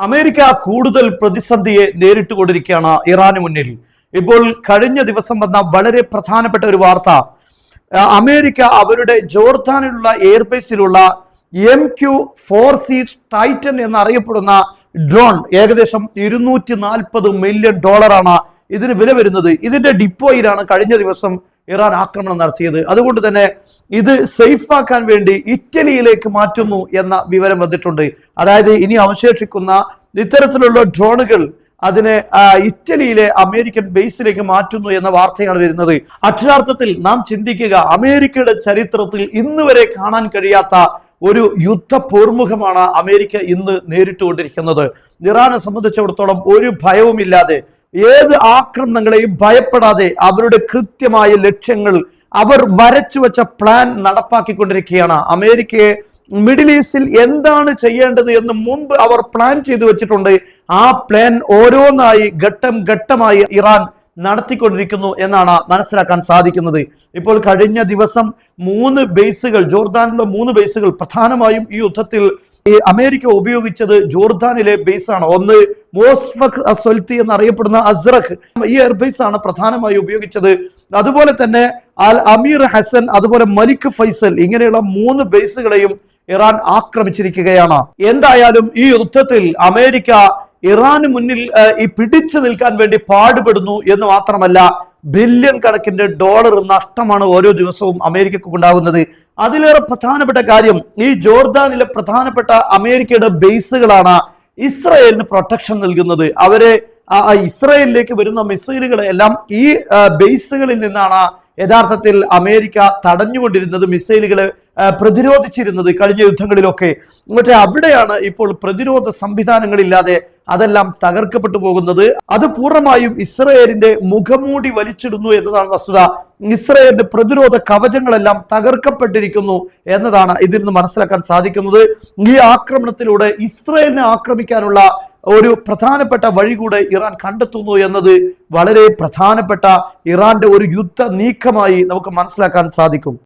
America കൂടുതൽ പ്രതിസന്ധിയെ നേരിട്ടുകൊണ്ടിരിക്കുകയാണ് ഇറാന് മുന്നിൽ. ഇപ്പോൾ കഴിഞ്ഞ ദിവസം വന്ന വളരെ പ്രധാനപ്പെട്ട ഒരു വാർത്ത, അമേരിക്ക അവരുടെ ജോർദാനിലുള്ള എയർബേസിലുള്ള MQ-4C ടൈറ്റൻ എന്നറിയപ്പെടുന്ന ഡ്രോൺ ഏകദേശം $240 മില്യൺ ഇതിന് വില വരുന്നത്. ഇതിന്റെ ഡിപ്പോയിലാണ് കഴിഞ്ഞ ദിവസം ഇറാൻ ആക്രമണം നടത്തിയത്. അതുകൊണ്ട് തന്നെ ഇത് സേഫാക്കാൻ വേണ്ടി ഇറ്റലിയിലേക്ക് മാറ്റുന്നു എന്ന വിവരം വന്നിട്ടുണ്ട്. അതായത് ഇനി അവശേഷിക്കുന്ന ഇത്തരത്തിലുള്ള ഡ്രോണുകൾ അതിനെ ഇറ്റലിയിലെ അമേരിക്കൻ ബേസിലേക്ക് മാറ്റുന്നു എന്ന വാർത്തയാണ് വരുന്നത്. അക്ഷരാർത്ഥത്തിൽ നാം ചിന്തിക്കുക, അമേരിക്കയുടെ ചരിത്രത്തിൽ ഇന്ന് വരെ കാണാൻ കഴിയാത്ത ഒരു യുദ്ധ പോർമുഖമാണ് അമേരിക്ക ഇന്ന് നേരിട്ടുകൊണ്ടിരിക്കുന്നത്. ഇറാനെ സംബന്ധിച്ചിടത്തോളം ഒരു ഭയവുമില്ലാതെ, ഏത് ആക്രമണങ്ങളെയും ഭയപ്പെടാതെ അവരുടെ കൃത്യമായ ലക്ഷ്യങ്ങൾ, അവർ വരച്ചു വെച്ച പ്ലാൻ നടപ്പാക്കിക്കൊണ്ടിരിക്കുകയാണ്. അമേരിക്കയെ മിഡിൽ ഈസ്റ്റിൽ എന്താണ് ചെയ്യേണ്ടത് എന്ന് മുമ്പ് അവർ പ്ലാൻ ചെയ്തു വെച്ചിട്ടുണ്ട്. ആ പ്ലാൻ ഓരോന്നായി ഘട്ടം ഘട്ടമായി ഇറാൻ നടത്തിക്കൊണ്ടിരിക്കുന്നു എന്നാണ് മനസ്സിലാക്കാൻ സാധിക്കുന്നത്. ഇപ്പോൾ കഴിഞ്ഞ ദിവസം 3 ബേസുകൾ, ജോർദാനിലെ 3 ബേസുകൾ പ്രധാനമായും ഈ യുദ്ധത്തിൽ അമേരിക്ക ഉപയോഗിച്ചത് ജോർദാനിലെ ബേസാണ്. ഒന്ന് മോസ്ഫക് അസ്വൽത്തി എന്നറിയപ്പെടുന്ന അസ്റഖ്, ഈ എയർബേസ് ആണ് പ്രധാനമായി ഉപയോഗിച്ചത്. അതുപോലെ തന്നെ അൽ അമീർ ഹസൻ, അതുപോലെ മലിക് ഫൈസൽ, ഇങ്ങനെയുള്ള 3 ബേസുകളെയും ഇറാൻ ആക്രമിച്ചിരിക്കുകയാണ്. എന്തായാലും ഈ യുദ്ധത്തിൽ അമേരിക്ക ഇറാന് മുന്നിൽ ഈ പിടിച്ചു നിൽക്കാൻ വേണ്ടി പാടുപെടുന്നു എന്ന് മാത്രമല്ല, ബില്യൺ കണക്കിന്റെ ഡോളർ നഷ്ടമാണ് ഓരോ ദിവസവും അമേരിക്കക്ക് ഉണ്ടാകുന്നത്. അതിലേറെ പ്രധാനപ്പെട്ട കാര്യം, ഈ ജോർദാനിലെ പ്രധാനപ്പെട്ട അമേരിക്കയുടെ ബേസുകളാണ് ഇസ്രായേലിന് പ്രൊട്ടക്ഷൻ നൽകുന്നത്. അവരെ ഇസ്രായേലിലേക്ക് വരുന്ന മിസൈലുകളെ എല്ലാം ഈ ബേസുകളിൽ നിന്നാണ് യഥാർത്ഥത്തിൽ അമേരിക്ക തടഞ്ഞുകൊണ്ടിരുന്നത്, മിസൈലുകളെ പ്രതിരോധിച്ചിരുന്നത് കഴിഞ്ഞ യുദ്ധങ്ങളിലൊക്കെ. പക്ഷേ അവിടെയാണ് ഇപ്പോൾ പ്രതിരോധ സംവിധാനങ്ങളില്ലാതെ അതെല്ലാം തകർക്കപ്പെട്ടു പോകുന്നത്. അത് പൂർണ്ണമായും ഇസ്രായേലിന്റെ മുഖംമൂടി വലിച്ചിടുന്നു എന്നതാണ് വസ്തുത. ഇസ്രായേലിന്റെ പ്രതിരോധ കവചങ്ങളെല്ലാം തകർക്കപ്പെട്ടിരിക്കുന്നു എന്നതാണ് ഇതിൽ നിന്ന് മനസ്സിലാക്കാൻ സാധിക്കുന്നത്. ഈ ആക്രമണത്തിലൂടെ ഇസ്രായേലിനെ ആക്രമിക്കാനുള്ള ഒരു പ്രധാനപ്പെട്ട വഴി കൂടെ ഇറാൻ കണ്ടെത്തുന്നു എന്നത് വളരെ പ്രധാനപ്പെട്ട ഇറാന്റെ ഒരു യുദ്ധ നീക്കമായി നമുക്ക് മനസ്സിലാക്കാൻ സാധിക്കും.